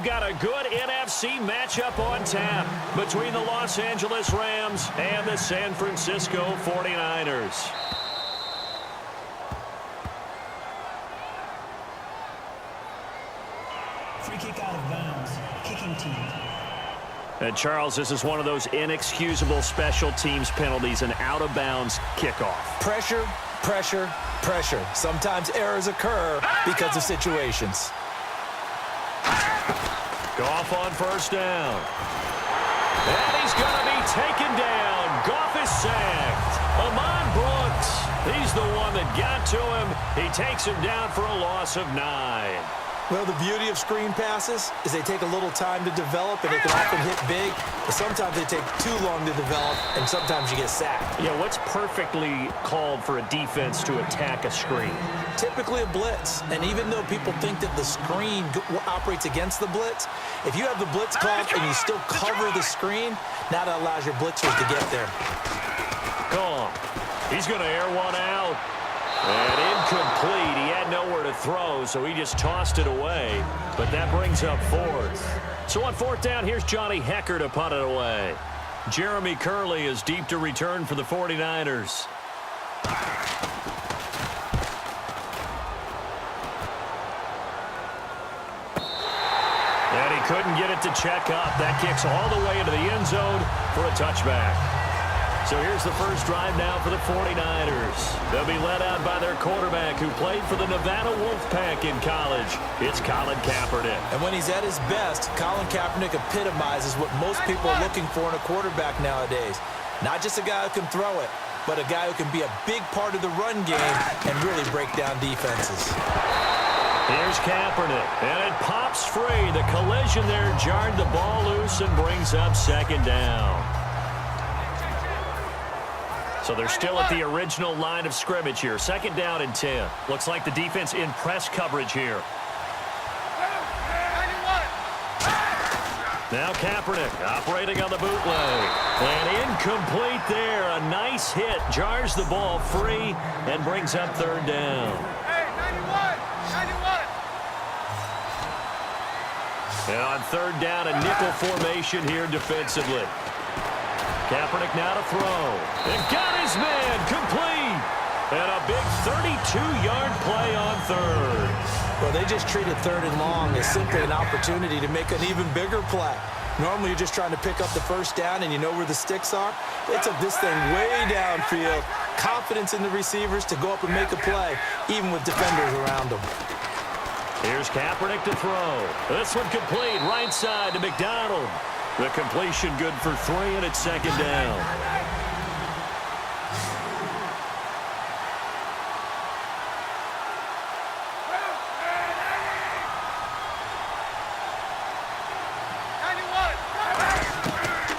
we've got a good NFC matchup on tap between the Los Angeles Rams and the San Francisco 49ers. Free kick out of bounds. Kicking team. And Charles, this is one of those inexcusable special teams penalties, an out-of-bounds kickoff. Pressure, pressure, pressure. Sometimes errors occur because of situations. Goff on first down. And he's going to be taken down. Goff is sacked. Amon Brooks, he's the one that got to him. He takes him down for a loss of 9. Well, the beauty of screen passes is they take a little time to develop, and they can often hit big, but sometimes they take too long to develop, and sometimes you get sacked. Yeah, what's perfectly called for a defense to attack a screen? Typically a blitz, and even though people think that the screen operates against the blitz, if you have the blitz called and you still cover the screen, now that allows your blitzers to get there. Gone. He's going to air one out. And incomplete. He had nowhere to throw, so he just tossed it away. But that brings up fourth. So on fourth down, here's Johnny Hecker to punt it away. Jeremy Curley is deep to return for the 49ers. And he couldn't get it to check up. That kicks all the way into the end zone for a touchback. So here's the first drive now for the 49ers. They'll be led out by their quarterback who played for the Nevada Wolfpack in college. It's Colin Kaepernick. And when he's at his best, Colin Kaepernick epitomizes what most people are looking for in a quarterback nowadays. Not just a guy who can throw it, but a guy who can be a big part of the run game and really break down defenses. Here's Kaepernick, and it pops free. The collision there jarred the ball loose and brings up second down. So they're still at the original line of scrimmage here. Second down and 10. Looks like the defense in press coverage here. Now Kaepernick operating on the bootleg. And incomplete there. A nice hit. Jars the ball free and brings up third down. And on third down, a nickel formation here defensively. Kaepernick now to throw. And got his man complete. And a big 32-yard play on third. Well, they just treated third and long as simply an opportunity to make an even bigger play. Normally, you're just trying to pick up the first down and you know where the sticks are. They took this thing way downfield. Confidence in the receivers to go up and make a play, even with defenders around them. Here's Kaepernick to throw. This one complete, right side to McDonald. The completion good for 3, and it's second down.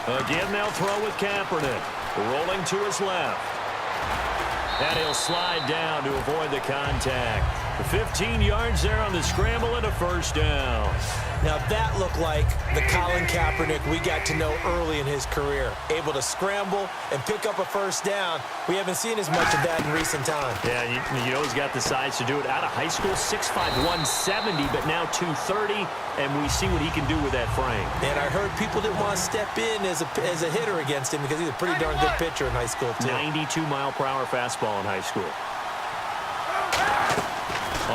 Again, they'll throw with Kaepernick. Rolling to his left. And he'll slide down to avoid the contact. 15 yards there on the scramble and a first down. Now that looked like the Colin Kaepernick we got to know early in his career. Able to scramble and pick up a first down. We haven't seen as much of that in recent time. Yeah, you know he's got the size to do it. Out of high school, 6'5", 170, but now 230, and we see what he can do with that frame. And I heard people didn't want to step in as a hitter against him because he's a pretty darn good pitcher in high school, too. 92-mile-per-hour fastball in high school.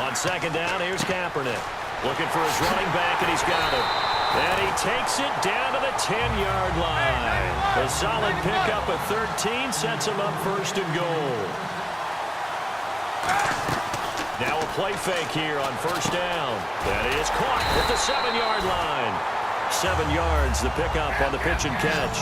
On second down, here's Kaepernick. Looking for his running back, and he's got him. And he takes it down to the 10-yard line. A solid pickup of 13 sets him up first and goal. Now a play fake here on first down. That is caught at the 7-yard line. 7 yards, the pickup on the pitch and catch.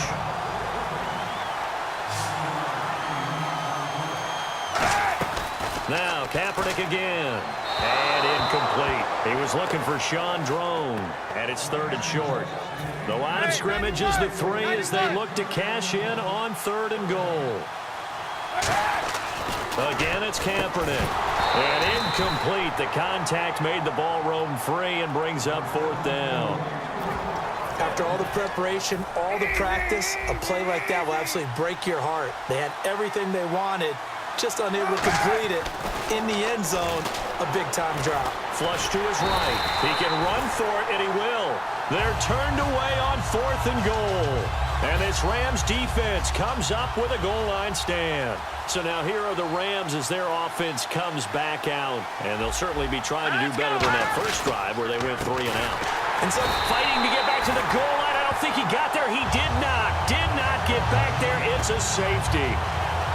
Now Kaepernick again. And incomplete. He was looking for Sean Drone. And it's third and short. The line of scrimmage is the 3 as they look to cash in on third and goal. Again, it's Kaepernick. And incomplete. The contact made the ball roam free and brings up fourth down. After all the preparation, all the practice, a play like that will absolutely break your heart. They had everything they wanted, just unable to complete it in the end zone. a big-time drop. Flush to his right. He can run for it, and he will. They're turned away on 4th and goal. And this Rams defense comes up with a goal line stand. So now here are the Rams as their offense comes back out. And they'll certainly be trying to do better than that first drive where they went 3 and out. And so fighting to get back to the goal line. I don't think he got there. He did not. Did not get back there. It's a safety.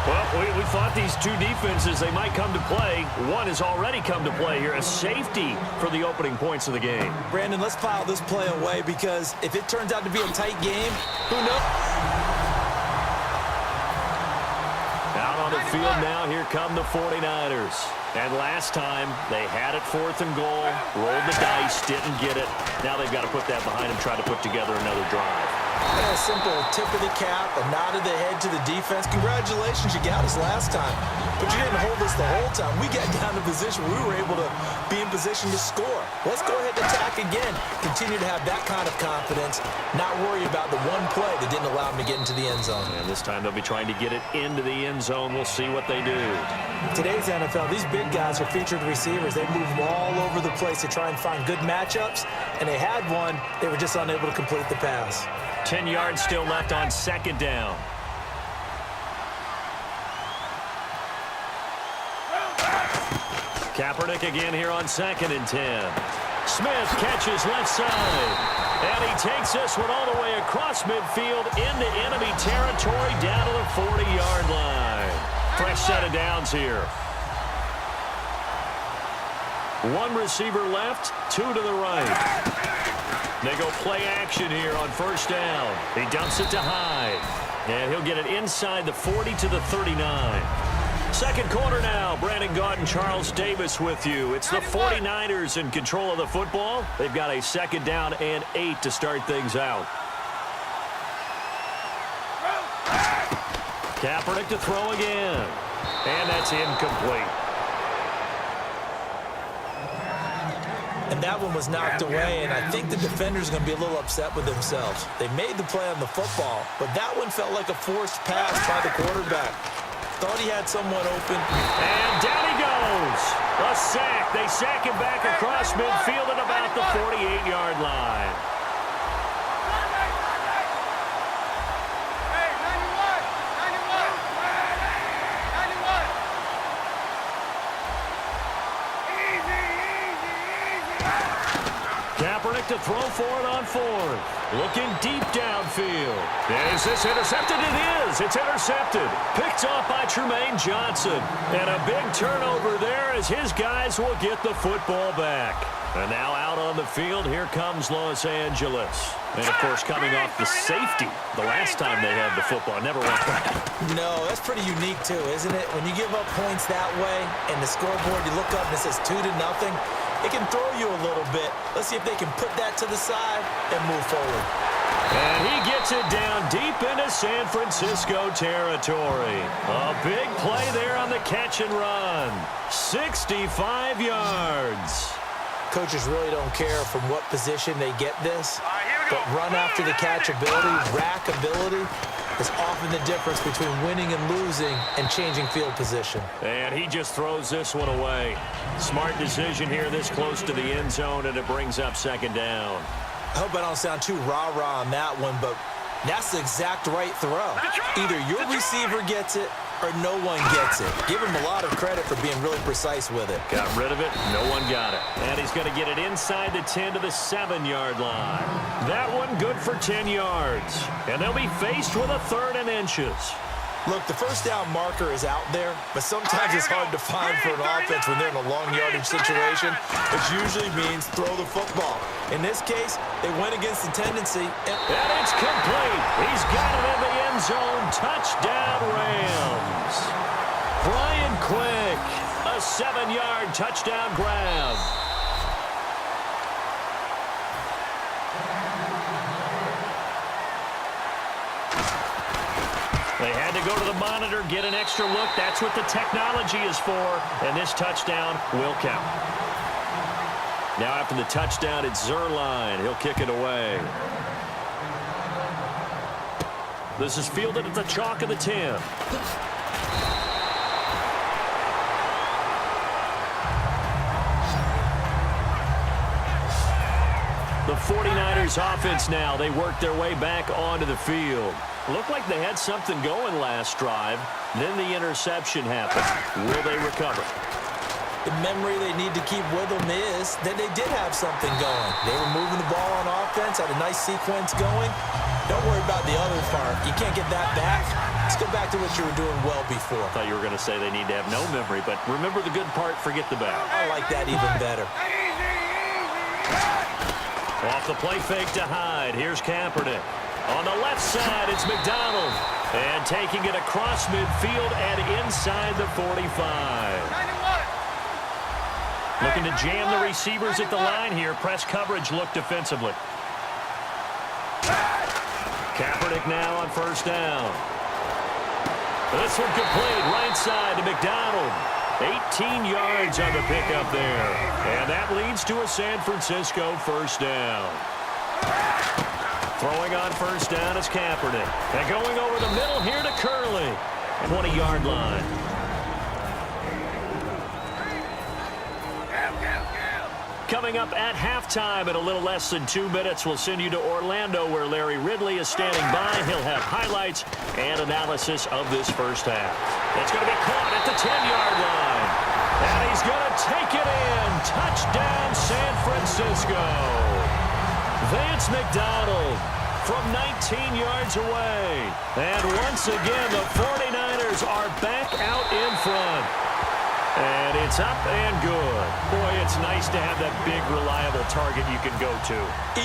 Well, we thought these two defenses, they might come to play. One has already come to play here. A safety for the opening points of the game. Brandon, let's file this play away because if it turns out to be a tight game, who knows? Out on the field now, here come the 49ers. And last time, they had it 4th and goal, rolled the dice, didn't get it. Now they've got to put that behind them, try to put together another drive. A simple tip of the cap, a nod of the head to the defense. Congratulations, you got us last time. But you didn't hold us the whole time. We got down to position. We were able to be in position to score. Let's go ahead and attack again. Continue to have that kind of confidence. Not worry about the one play that didn't allow them to get into the end zone. And this time they'll be trying to get it into the end zone. We'll see what they do. In today's NFL, these big guys are featured receivers. They move all over the place to try and find good matchups. And they had one. They were just unable to complete the pass. 10 yards still left on 2nd down. Kaepernick again here on 2nd and 10. Smith catches left side. And he takes this one all the way across midfield into enemy territory down to the 40-yard line. Fresh set of downs here. One receiver left, 2 to the right. They go play action here on 1st down. He dumps it to Hyde. And he'll get it inside the 40 to the 39. Second quarter now. Brandon Gaudin and Charles Davis with you. It's the 49ers in control of the football. They've got a 2nd down and 8 to start things out. Kaepernick to throw again. And that's incomplete. And that one was knocked away, and I think the defender's going to be a little upset with themselves. They made the play on the football, but that one felt like a forced pass by the quarterback. Thought he had someone open. And down he goes. A sack. They sack him back across midfield at about the 48-yard line. Kaepernick to throw for it on 4th. Looking deep downfield. Is this intercepted? It is. It's intercepted. Picked off by Tremaine Johnson. And a big turnover there as his guys will get the football back. And now out on the field, here comes Los Angeles. And, of course, coming off the safety the last time they had the football. Never went back. No, that's pretty unique, too, isn't it? When you give up points that way and the scoreboard, you look up and it says 2-0, it can throw you a little bit. Let's see if they can put that to the side and move forward. And he gets it down deep into San Francisco territory. A big play there on the catch and run. 65 yards. Coaches really don't care from what position they get this, but run after the catch ability, rack ability, is often the difference between winning and losing and changing field position. And he just throws this one away. Smart decision here this close to the end zone, and it brings up 2nd down. I hope I don't sound too rah-rah on that one, but that's the exact right throw. Either your receiver gets it or no one gets it. Give him a lot of credit for being really precise with it. Got rid of it. No one got it. And he's going to get it inside the 10 to the 7-yard line. That one good for 10 yards. And they'll be faced with a 3rd and inches. Look, the 1st down marker is out there, but sometimes it's hard to find for an offense when they're in a long yardage situation, which usually means throw the football. In this case, they went against the tendency. And it's complete. He's got it in the end zone. Touchdown, Rams. Brian Quick, a 7-yard touchdown grab. They had to go to the monitor, get an extra look. That's what the technology is for. And this touchdown will count. Now after the touchdown, it's Zuerlein. He'll kick it away. This is fielded at the chalk of the 10. The 49ers offense now. They work their way back onto the field. Looked like they had something going last drive. Then the interception happened. Will they recover? The memory they need to keep with them is that they did have something going. They were moving the ball on offense, had a nice sequence going. Don't worry about the other part. You can't get that back. Let's go back to what you were doing well before. I thought you were going to say they need to have no memory, but remember the good part, forget the bad. I like that even better. Off the play fake to Hyde. Here's Kaepernick. On the left side, it's McDonald. And taking it across midfield and inside the 45. Looking to jam the receivers at the line here. Press coverage look defensively. Kaepernick now on first down. This one complete. Right side to McDonald. 18 yards on the pickup there. And that leads to a San Francisco first down. Throwing on first down is Kaepernick. And going over the middle here to Curley. 20-yard line. Coming up at halftime in a little less than 2 minutes, we'll send you to Orlando where Larry Ridley is standing by. He'll have highlights and analysis of this first half. It's going to be caught at the 10-yard line. And he's going to take it in. Touchdown, San Francisco. Vance McDonald from 19 yards away. And once again, the 49ers are back out in front. And it's up and good. Boy, it's nice to have that big, reliable target you can go to.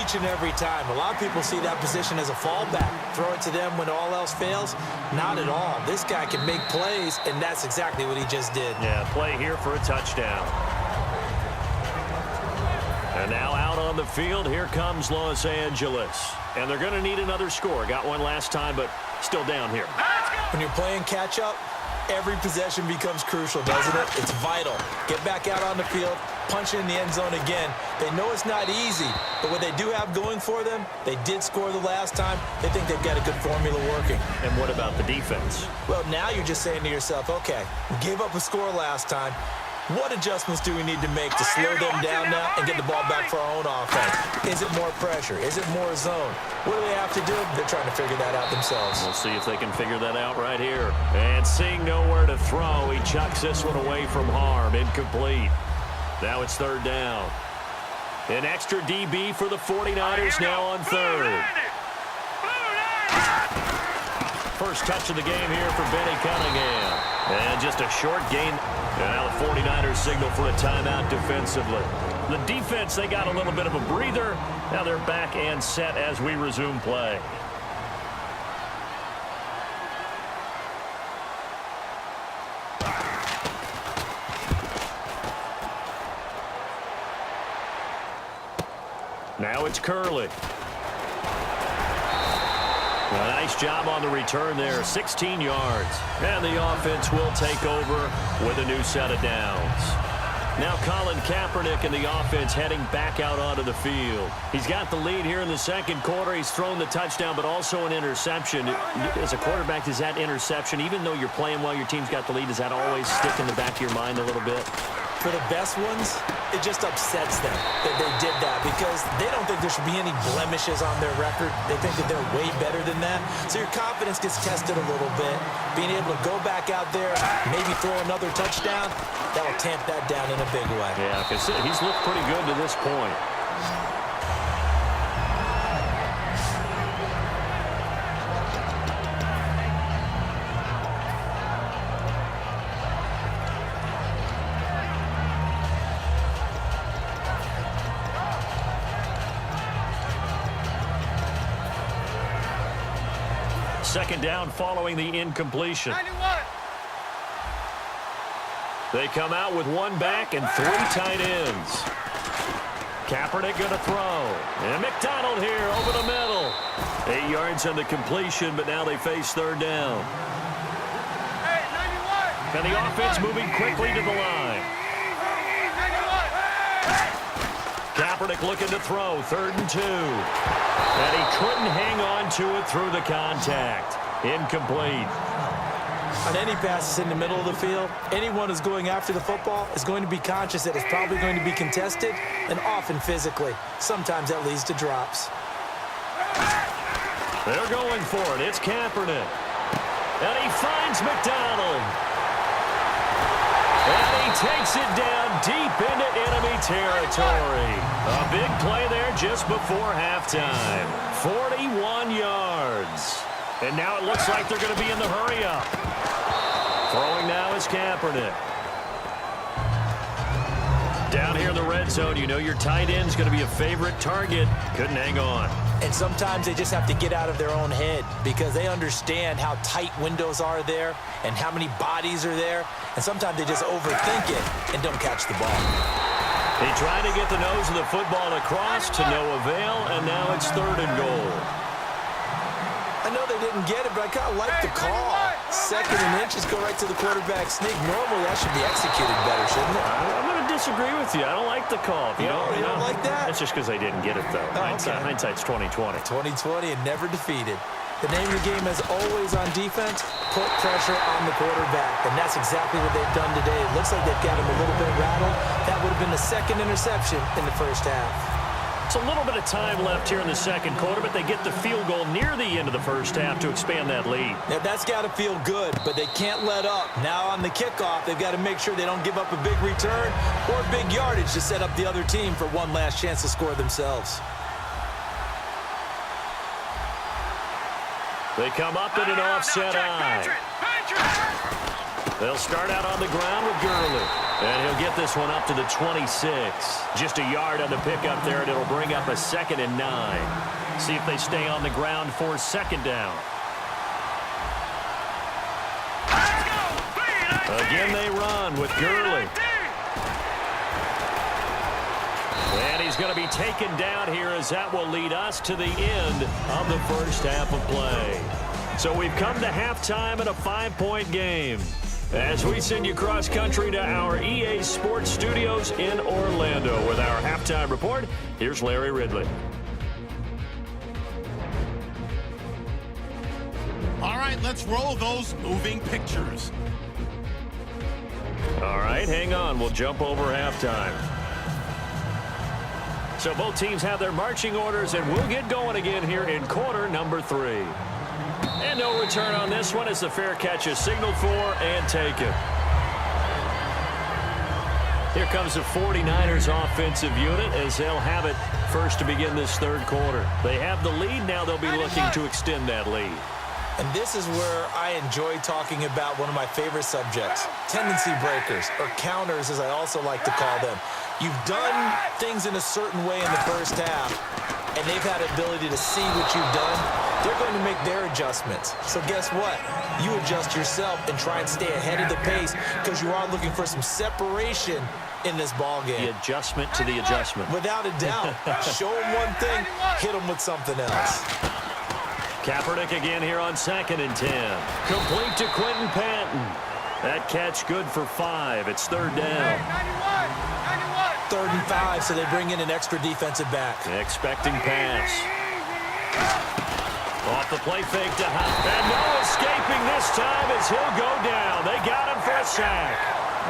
Each and every time. A lot of people see that position as a fallback. Throw it to them when all else fails. Not at all. This guy can make plays, and that's exactly what he just did. Yeah, play here for a touchdown. And now out on the field, here comes Los Angeles. And they're going to need another score. Got one last time, but still down here. When you're playing catch-up, every possession becomes crucial, doesn't it? It's vital. Get back out on the field, punch in the end zone again. They know it's not easy, but what they do have going for them, they did score the last time. They think they've got a good formula working. And what about the defense? Well, now you're just saying to yourself, okay, we gave up a score last time. What adjustments do we need to make to slow them down now and get the ball back for our own offense? Is it more pressure? Is it more zone? What do they have to do? They're trying to figure that out themselves. We'll see if they can figure that out right here. And seeing nowhere to throw, he chucks this one away from harm. Incomplete. Now it's third down. An extra DB for the 49ers now on third. First touch of the game here for Benny Cunningham. And just a short gain. And now the 49ers signal for a timeout defensively. The defense, they got a little bit of a breather. Now they're back and set as we resume play. Now it's Curley. A nice job on the return there, 16 yards. And the offense will take over with a new set of downs. Now Colin Kaepernick and the offense heading back out onto the field. He's got the lead here in the second quarter. He's thrown the touchdown, but also an interception. As a quarterback, does that interception, even though you're playing while your team's got the lead, does that always stick in the back of your mind a little bit? For the best ones, it just upsets them that they did that because they don't think there should be any blemishes on their record. They think that they're way better than that. So your confidence gets tested a little bit. Being able to go back out there, maybe throw another touchdown, that will tamp that down in a big way. Yeah, because he's looked pretty good to this point. Second down following the incompletion. 91. They come out with one back and three tight ends. Kaepernick going to throw. And McDonald here over the middle. 8 yards on the completion, but now they face third down. Hey, 91. And the offense moving quickly to the line. 91. Kaepernick looking to throw, 3rd and 2. And he couldn't hang on to it through the contact. Incomplete. On any passes in the middle of the field, anyone who's going after the football is going to be conscious that it's probably going to be contested and often physically. Sometimes that leads to drops. They're going for it. It's Kaepernick. And he finds McDonald. And he takes it down deep into enemy territory. A big play there just before halftime. 41 yards. And now it looks like they're going to be in the hurry-up. Throwing now is Kaepernick. Down here in the red zone, you know your tight end's going to be a favorite target. Couldn't hang on. And sometimes they just have to get out of their own head because they understand how tight windows are there and how many bodies are there. And sometimes they just overthink it and don't catch the ball. He tried to get the nose of the football across to no avail, and now it's 3rd and goal. I know they didn't get it, but I kind of like the call. 2nd and inches go right to the quarterback sneak. Normally, that should be executed better, shouldn't it? I'm going to disagree with you. I don't like the call. You don't like that? That's just because they didn't get it, though. Oh, okay. Hindsight's 20/20. 2020 and never defeated. The name of the game is always on defense, put pressure on the quarterback. And that's exactly what they've done today. It looks like they've got him a little bit rattled. That would have been the 2nd interception in the first half. It's a little bit of time left here in the 2nd quarter, but they get the field goal near the end of the first half to expand that lead. Now, that's got to feel good, but they can't let up. Now on the kickoff, they've got to make sure they don't give up a big return or big yardage to set up the other team for one last chance to score themselves. They come up in an offset eye. They'll start out on the ground with Gurley. And he'll get this one up to the 26. Just a yard on the pickup there, and it'll bring up a 2nd and 9. See if they stay on the ground for 2nd down. Again they run with Gurley. And he's going to be taken down here as that will lead us to the end of the first half of play. So we've come to halftime in a 5-point game. As we send you cross-country to our EA Sports Studios in Orlando with our halftime report, here's Larry Ridley. All right, let's roll those moving pictures. All right, hang on. We'll jump over halftime. So both teams have their marching orders, and we'll get going again here in quarter number 3. And no return on this one as the fair catch is signaled for and taken. Here comes the 49ers offensive unit as they'll have it first to begin this 3rd quarter. They have the lead. Now they'll be looking to extend that lead. And this is where I enjoy talking about one of my favorite subjects, tendency breakers, or counters as I also like to call them. You've done things in a certain way in the first half, and they've had the ability to see what you've done. They're going to make their adjustments. So guess what? You adjust yourself and try and stay ahead of the pace because you are looking for some separation in this ball game. The adjustment to the adjustment. Without a doubt. Show them one thing, hit them with something else. Kaepernick again here on 2nd and 10. Complete to Quentin Patton. That catch good for 5. It's 3rd down. 3rd and 5, so they bring in an extra defensive back. Expecting pass. Off the play fake to Hunt. And no escaping this time as he'll go down. They got him for a sack.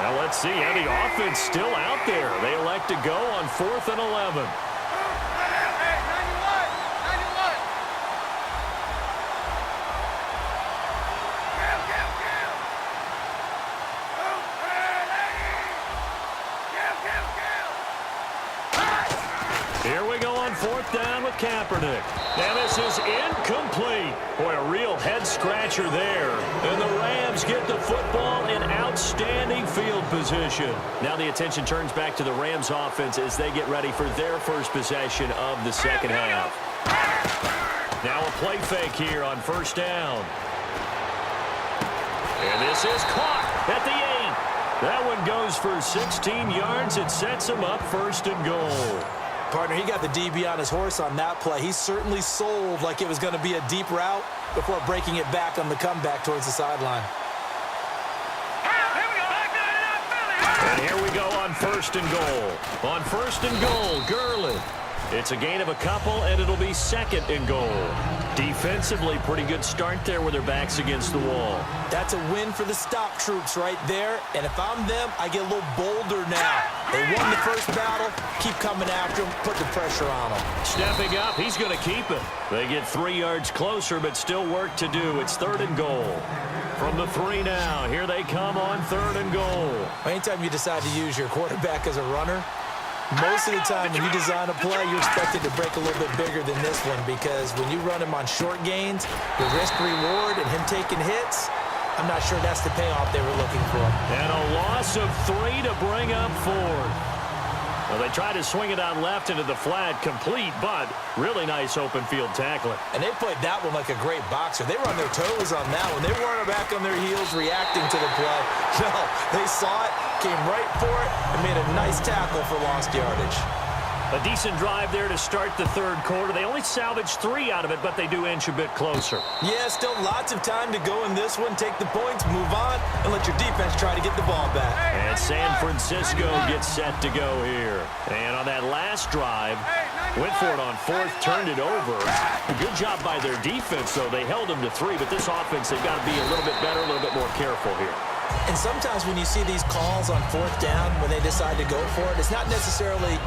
Now let's see how the offense still out there. They elect to go on 4th and 11. Here we go on 4th down with Kaepernick. And this is incomplete. Boy, a real head-scratcher there. And the Rams get the football in outstanding field position. Now the attention turns back to the Rams offense as they get ready for their first possession of the 2nd half. Now a play fake here on 1st down. And this is caught at the 8. That one goes for 16 yards. It sets him up 1st and goal. Partner, he got the DB on his horse on that play. He certainly sold like it was going to be a deep route before breaking it back on the comeback towards the sideline. And here we go on 1st and goal. On 1st and goal, Gurley. It's a gain of a couple, and it'll be 2nd and goal. Defensively, pretty good start there with their backs against the wall. That's a win for the stop troops right there. And if I'm them, I get a little bolder now. They won the first battle. Keep coming after them. Put the pressure on them. Stepping up, he's going to keep it. They get 3 yards closer, but still work to do. It's 3rd and goal. From the 3 now, here they come on 3rd and goal. Anytime you decide to use your quarterback as a runner, most of the time when you design a play, you're expected to break a little bit bigger than this one, because when you run him on short gains, the risk-reward and him taking hits, I'm not sure that's the payoff they were looking for. And a loss of 3 to bring up 4th. Well, they tried to swing it out left into the flat, complete, but really nice open field tackling. And they played that one like a great boxer. They were on their toes on that one. They weren't back on their heels reacting to the play. No, they saw it, came right for it, and made a nice tackle for lost yardage. A decent drive there to start the 3rd quarter. They only salvaged 3 out of it, but they do inch a bit closer. Yeah, still lots of time to go in this one. Take the points, move on, and let your defense try to get the ball back. And San Francisco gets set to go here. And on that last drive, went for it on 4th, turned it over. Good job by their defense, though. They held them to 3, but this offense, they've got to be a little bit better, a little bit more careful here. And sometimes when you see these calls on 4th down, when they decide to go for it, it's not necessarily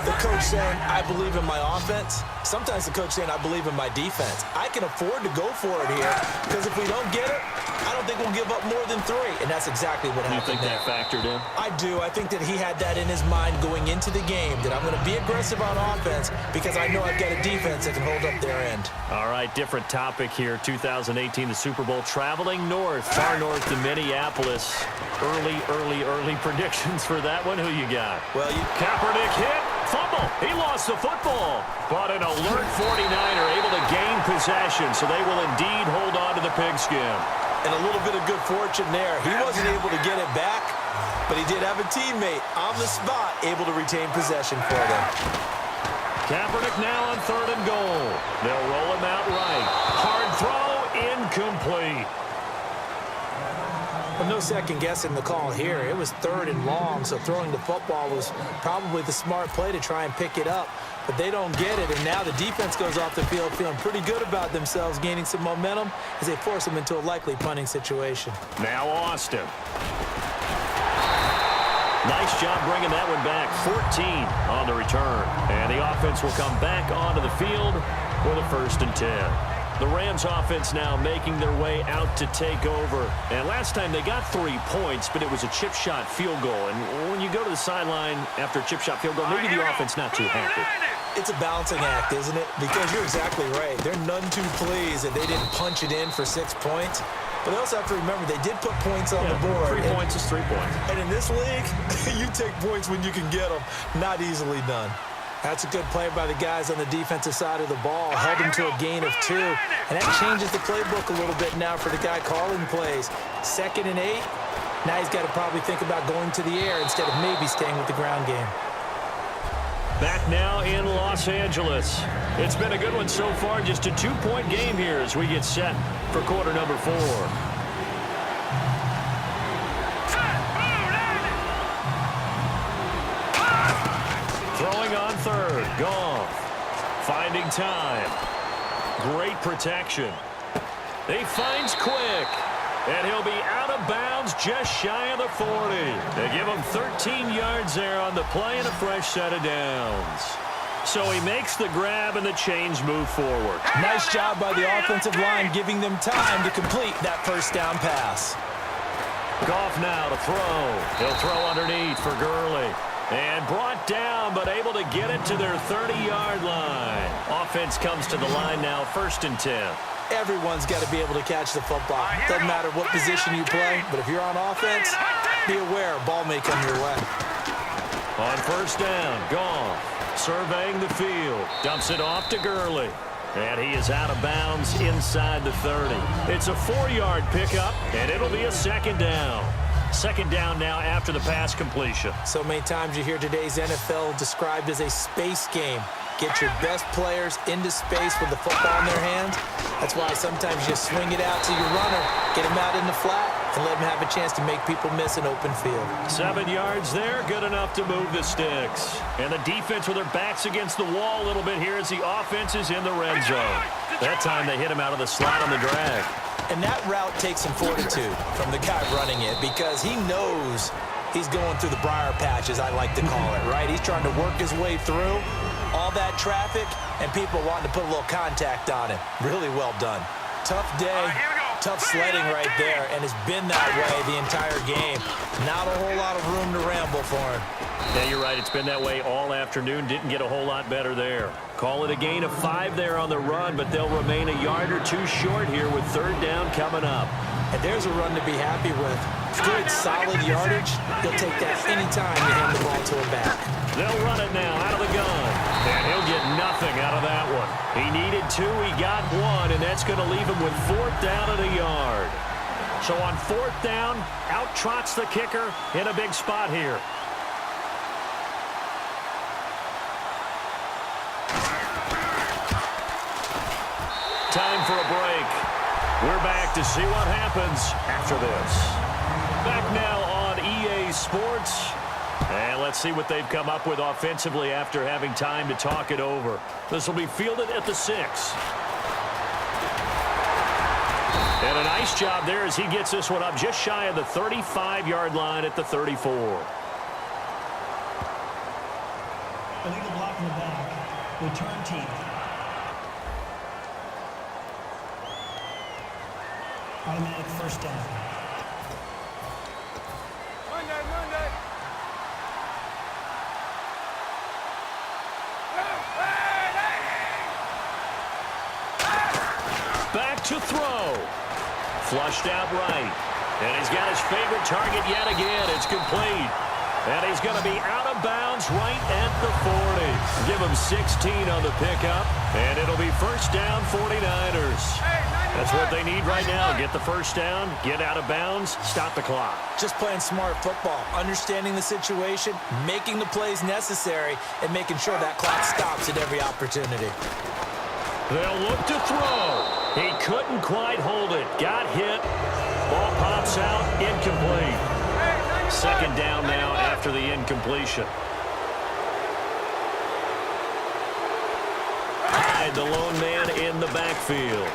the coach saying, I believe in my offense. Sometimes the coach saying, I believe in my defense. I can afford to go for it here, because if we don't get it, I don't think we'll give up more than 3. And that's exactly what happened. You think that factored in? I do. I think that he had that in his mind going into the game, that I'm going to be aggressive on offense because I know I've got a defense that can hold up their end. All right, different topic here. 2018, the Super Bowl, traveling north, far north to Minneapolis. Early predictions for that one. Who you got? Well, Kaepernick hit. Fumble. He lost the football. But an alert 49er able to gain possession, so they will indeed hold on to the pigskin. And a little bit of good fortune there. He wasn't able to get it back, but he did have a teammate on the spot able to retain possession for them. Kaepernick now on 3rd and goal. They'll roll him out right. Hard throw, incomplete. Well, no second guessing the call here. It was 3rd and long, so throwing the football was probably the smart play to try and pick it up. But they don't get it, and now the defense goes off the field feeling pretty good about themselves, gaining some momentum as they force them into a likely punting situation. Now Austin. Nice job bringing that one back. 14 on the return. And the offense will come back onto the field for the 1st and 10. The Rams offense now making their way out to take over. And last time they got 3 points, but it was a chip shot field goal. And when you go to the sideline after a chip shot field goal, maybe the offense not too happy. It's a balancing act, isn't it? Because you're exactly right. They're none too pleased that they didn't punch it in for 6 points. But they also have to remember they did put points on the board. 3 points is 3 points. And in this league, you take points when you can get them. Not easily done. That's a good play by the guys on the defensive side of the ball. Held him to a gain of 2. And that changes the playbook a little bit now for the guy calling plays. 2nd and 8. Now he's got to probably think about going to the air instead of maybe staying with the ground game. Back now in Los Angeles. It's been a good one so far. Just a 2-point game here as we get set for quarter number 4. Throwing on 3rd. Goff. Finding time. Great protection. He finds Quick. And he'll be out of bounds just shy of the 40. They give him 13 yards there on the play and a fresh set of downs. So he makes the grab and the chains move forward. Nice job by the offensive line giving them time to complete that 1st down pass. Goff now to throw. He'll throw underneath for Gurley. And brought down, but able to get it to their 30-yard line. Offense comes to the line now, 1st and 10. Everyone's got to be able to catch the football. Doesn't matter what position you play, but if you're on offense, be aware a ball may come your way. On 1st down, Goff surveying the field. Dumps it off to Gurley. And he is out of bounds inside the 30. It's a 4-yard pickup, and it'll be a 2nd down. 2nd down now after the pass completion. So many times you hear today's NFL described as a space game. Get your best players into space with the football in their hands. That's why sometimes you swing it out to your runner, get him out in the flat, and let him have a chance to make people miss an open field. 7 yards there, good enough to move the sticks. And the defense with their backs against the wall a little bit here as the offense is in the red zone. That time they hit him out of the slot on the drag. And that route takes some fortitude from the guy running it because he knows he's going through the briar patch, as I like to call it, right? He's trying to work his way through all that traffic, and people wanting to put a little contact on him. Really well done. Tough day, tough sledding right there, and it's been that way the entire game. Not a whole lot of room to ramble for him. Yeah, you're right. It's been that way all afternoon. Didn't get a whole lot better there. Call it a gain of 5 there on the run, but they'll remain a yard or two short here with third down coming up. And there's a run to be happy with. Good, solid yardage. He'll take that anytime you hand the ball to him back. They'll run it now out of the gun. And he'll get nothing out of that one. He needed 2, he got 1, and that's going to leave him with 4th down at a yard. So on 4th down, out trots the kicker in a big spot here. Time for a break. We're back to see what happens after this. Back now on EA Sports. And let's see what they've come up with offensively after having time to talk it over. This will be fielded at the 6. And a nice job there as he gets this one up just shy of the 35-yard line at the 34. Illegal block in the back. Return team. Automatic first down. Monday. Back to throw. Flushed out right. And he's got his favorite target yet again. It's complete. And he's going to be out of bounds right at the 40. Give him 16 on the pickup. And it'll be first down 49ers. That's what they need right now. Get the first down, get out of bounds, stop the clock. Just playing smart football, understanding the situation, making the plays necessary, and making sure that clock stops at every opportunity. They'll look to throw. He couldn't quite hold it. Got hit. Ball pops out, incomplete. Second down now after the incompletion. Hyde, the lone man in the backfield.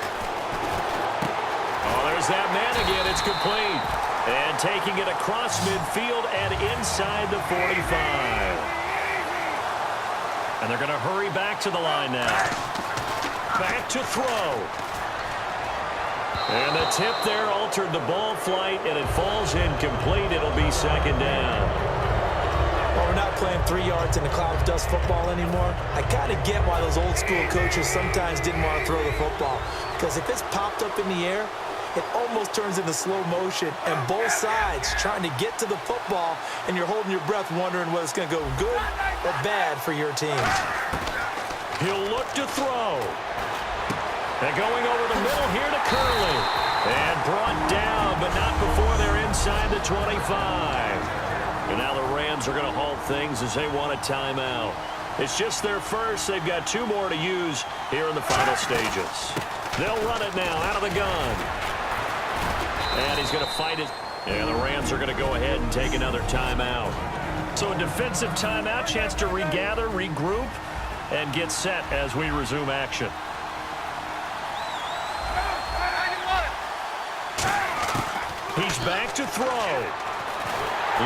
Oh, there's that man again. It's complete. And taking it across midfield and inside the 45. And they're going to hurry back to the line now. Back to throw. And the tip there altered the ball flight, and it falls incomplete. It'll be second down. Well, we're not playing 3 yards in a cloud of dust football anymore. I kind of get why those old school coaches sometimes didn't want to throw the football. Because if it's popped up in the air, it almost turns into slow motion, and both sides trying to get to the football, and you're holding your breath wondering whether it's going to go good or bad for your team. He'll look to throw. And going over the middle here to Curley. And brought down, but not before they're inside the 25. And now the Rams are going to halt things as they want a timeout. It's just their first. They've got 2 more to use here in the final stages. They'll run it now out of the gun. And he's going to fight it. And the Rams are going to go ahead and take another timeout. So a defensive timeout, chance to regather, regroup, and get set as we resume action. He's back to throw.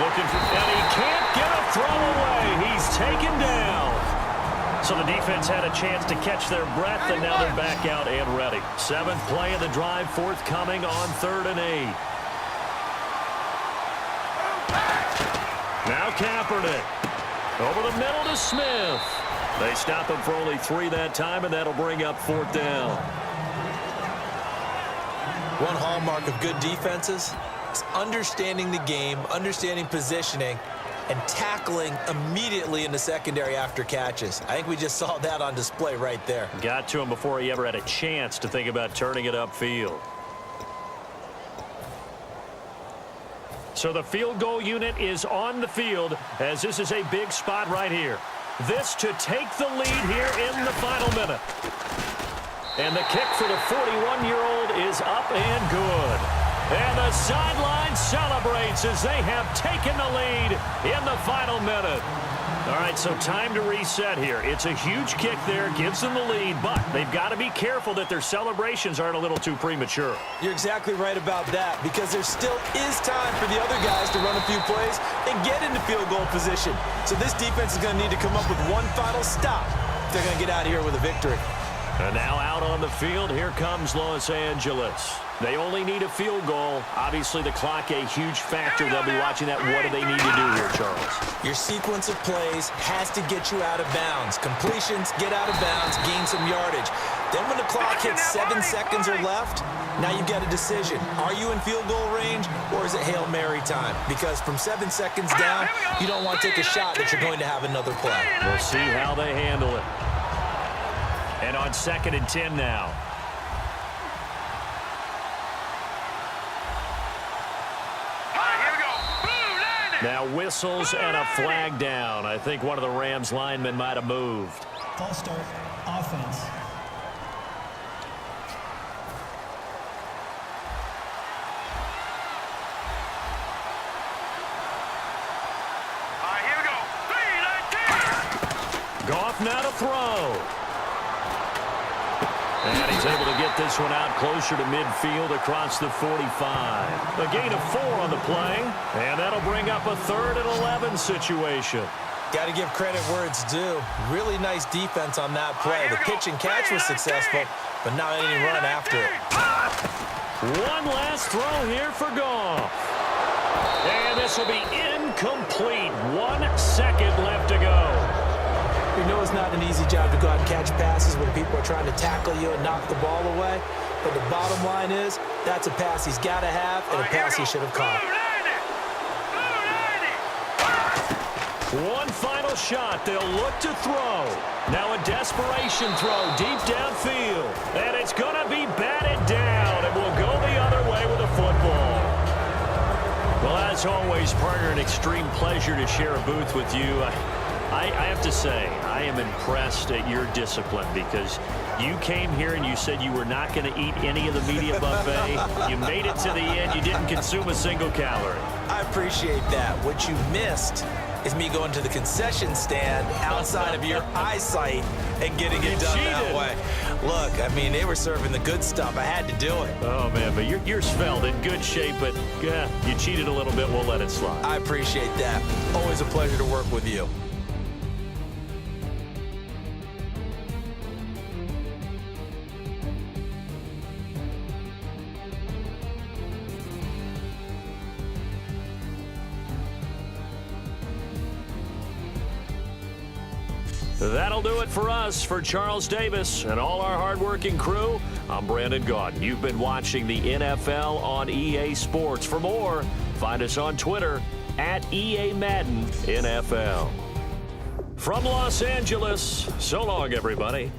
Looking for, and he can't get a throw away. He's taken down. So the defense had a chance to catch their breath, and now they're back out and ready. 7th play of the drive forthcoming on 3rd and 8. Now Kaepernick. Over the middle to Smith. They stop him for only 3 that time, and that'll bring up 4th down. One hallmark of good defenses is understanding the game, understanding positioning, and tackling immediately in the secondary after catches. I think we just saw that on display right there. Got to him before he ever had a chance to think about turning it upfield. So the field goal unit is on the field as this is a big spot right here. This to take the lead here in the final minute. And the kick for the 41-year-old is up and good. And the sideline celebrates as they have taken the lead in the final minute. All right, so time to reset here. It's a huge kick there, gives them the lead, but they've got to be careful that their celebrations aren't a little too premature. You're exactly right about that, because there still is time for the other guys to run a few plays and get into field goal position. So this defense is going to need to come up with one final stop if they're going to get out of here with a victory. And now out on the field, here comes Los Angeles. They only need a field goal. Obviously, the clock a huge factor. They'll be watching that. What do they need to do here, Charles? Your sequence of plays has to get you out of bounds. Completions, get out of bounds, gain some yardage. Then when the clock hits 7 seconds or left, now you've got a decision. Are you in field goal range, or is it Hail Mary time? Because from 7 seconds down, you don't want to take a shot that you're going to have another play. We'll see how they handle it. And on 2nd and 10 now. Now whistles and a flag down. I think one of the Rams linemen might have moved. False start, offense. Here we go. Goff now to throw. And he's able to get this one out closer to midfield across the 45. A gain of 4 on the play, and that'll bring up a 3rd and 11 situation. Got to give credit where it's due. Really nice defense on that play. The pitch and catch was successful, but not any run after it. One last throw here for Goff. And this will be incomplete. 1 second left to go. We know it's not an easy job to go out and catch passes when people are trying to tackle you and knock the ball away. But the bottom line is, that's a pass he's got to have and a pass he should have caught. One final shot. They'll look to throw. Now a desperation throw deep downfield. And it's going to be batted down. It will go the other way with a football. Well, as always, partner, an extreme pleasure to share a booth with you. I have to say, I am impressed at your discipline, because you came here and you said you were not going to eat any of the media buffet. You made it to the end. You didn't consume a single calorie. I appreciate that. What you missed is me going to the concession stand outside of your eyesight and getting it done that way. Look, I mean, they were serving the good stuff. I had to do it. Oh, man, but you're svelte, in good shape, but you cheated a little bit. We'll let it slide. I appreciate that. Always a pleasure to work with you. That'll do it for us. For Charles Davis and all our hardworking crew, I'm Brandon Gaudin. You've been watching the NFL on EA Sports. For more, find us on Twitter at EA Madden NFL. From Los Angeles, so long, everybody.